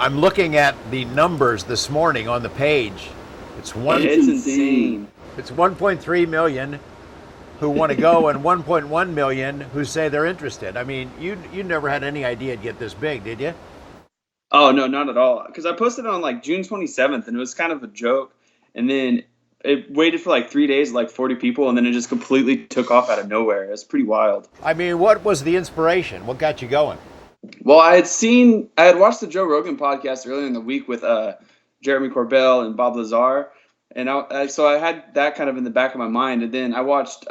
I'm looking at the numbers this morning on the page. It's insane. It's 1.3 million who want to go and 1.1 million who say they're interested. I mean, you never had any idea it'd get this big, did you? Oh no, not at all. Because I posted it on like June 27th, and it was kind of a joke. And then it waited for like 3 days, like 40 people, and then it just completely took off out of nowhere. It's pretty wild. I mean, what was the inspiration? What got you going? Well, I had watched the Joe Rogan podcast earlier in the week with Jeremy Corbell and Bob Lazar, and so I had that kind of in the back of my mind. And then I watched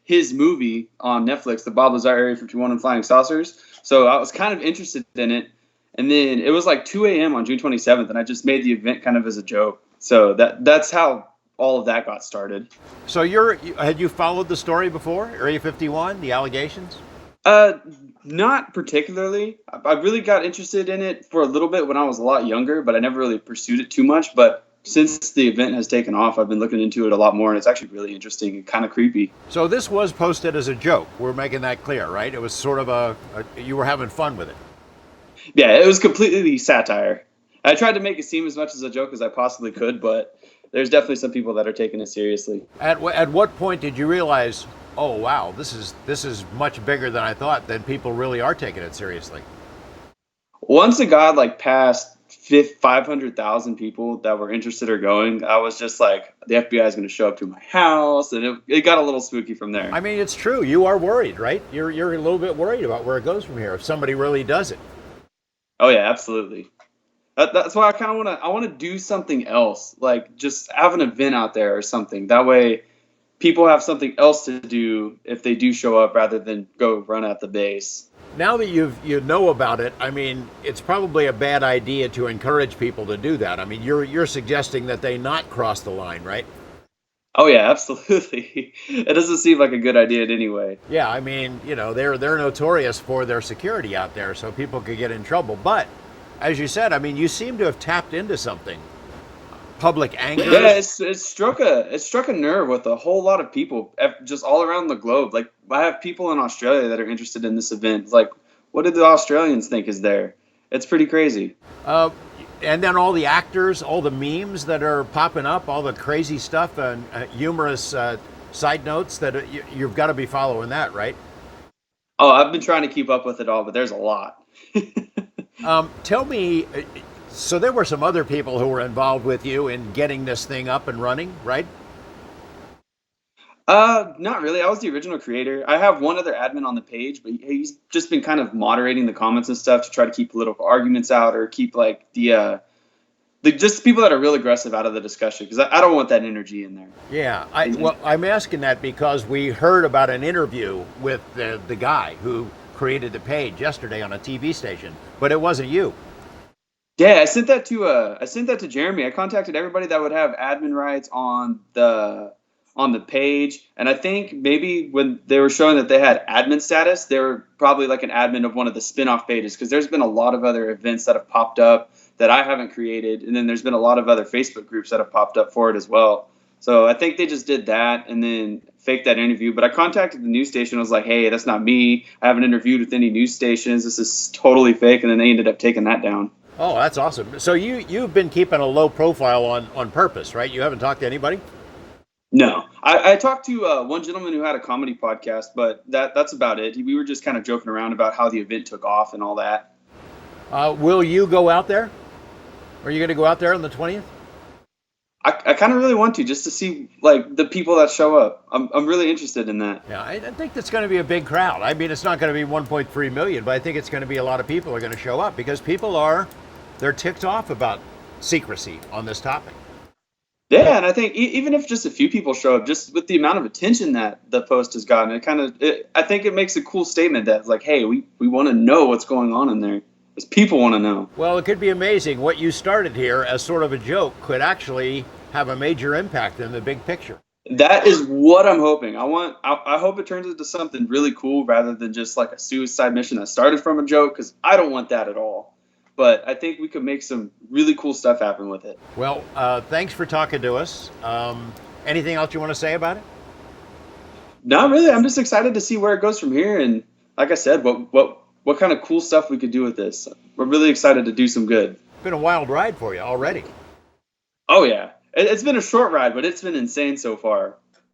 his movie on Netflix, the Bob Lazar Area 51 and Flying Saucers. So I was kind of interested in it. And then it was like 2 a.m. on June 27th, and I just made the event kind of as a joke. So that's how all of that got started. So had you followed the story before, Area 51, the allegations? Not particularly. I really got interested in it for a little bit when I was a lot younger, but I never really pursued it too much. But since the event has taken off, I've been looking into it a lot more, and it's actually really interesting and kind of creepy. So this was posted as a joke. We're making that clear, right? It was sort of you were having fun with it. Yeah, it was completely satire. I tried to make it seem as much as a joke as I possibly could, but there's definitely some people that are taking it seriously. At what point did you realize, oh wow, this is much bigger than I thought, that people really are taking it seriously? Once it got like past 500,000 people that were interested or going, I was just like, the FBI is going to show up to my house, and it got a little spooky from there. I mean, it's true. You are worried, right? You're a little bit worried about where it goes from here if somebody really does it. Oh yeah, absolutely. That's why I want to do something else, like just have an event out there or something. That way, people have something else to do if they do show up, rather than go run at the base. Now that you know about it, I mean, it's probably a bad idea to encourage people to do that. I mean, you're suggesting that they not cross the line, right? Oh yeah, absolutely. It doesn't seem like a good idea anyway. Yeah, I mean, they're notorious for their security out there, so people could get in trouble. But as you said, I mean, you seem to have tapped into something. Public anger. Yeah, it struck a nerve with a whole lot of people just all around the globe. Like, I have people in Australia that are interested in this event. Like, what did the Australians think is there? It's pretty crazy. And then all the actors, all the memes that are popping up, all the crazy stuff and humorous side notes that you've got to be following that, right? Oh, I've been trying to keep up with it all, but there's a lot. Tell me, so there were some other people who were involved with you in getting this thing up and running, right? Not really. I was the original creator. I have one other admin on the page, but he's just been kind of moderating the comments and stuff to try to keep political arguments out, or keep like the just people that are real aggressive out of the discussion, because I don't want that energy in there. Yeah, I'm asking that because we heard about an interview with the guy who created the page yesterday on a TV station, but it wasn't you. Yeah, I sent that to Jeremy. I contacted everybody that would have admin rights on the page, and I think maybe when they were showing that they had admin status, they were probably like an admin of one of the spin-off pages, because there's been a lot of other events that have popped up that I haven't created, and then there's been a lot of other Facebook groups that have popped up for it as well. So I think they just did that and then faked that interview. But I contacted the news station. I was like, hey, that's not me. I haven't interviewed with any news stations. This is totally fake. And then they ended up taking that down. Oh, that's awesome. So you've been keeping a low profile on purpose, right? You haven't talked to anybody? No. I talked to one gentleman who had a comedy podcast, but that's about it. We were just kind of joking around about how the event took off and all that. Will you go out there? Are you going to go out there on the 20th? I kind of really want to, just to see like the people that show up. I'm really interested in that. Yeah, I think that's going to be a big crowd. I mean, it's not going to be 1.3 million, but I think it's going to be a lot of people are going to show up, because they're ticked off about secrecy on this topic. Yeah, and I think even if just a few people show up, just with the amount of attention that the post has gotten, I think it makes a cool statement that, like, hey, we want to know what's going on in there, because people want to know. Well, it could be amazing. What you started here as sort of a joke could actually have a major impact in the big picture. That is what I'm hoping. I hope it turns into something really cool, rather than just like a suicide mission that started from a joke, because I don't want that at all. But I think we could make some really cool stuff happen with it. Well, thanks for talking to us. Anything else you want to say about it? Not really. I'm just excited to see where it goes from here. And like I said, what kind of cool stuff we could do with this. We're really excited to do some good. been a wild ride for you already. Oh yeah, it's been a short ride, but it's been insane so far.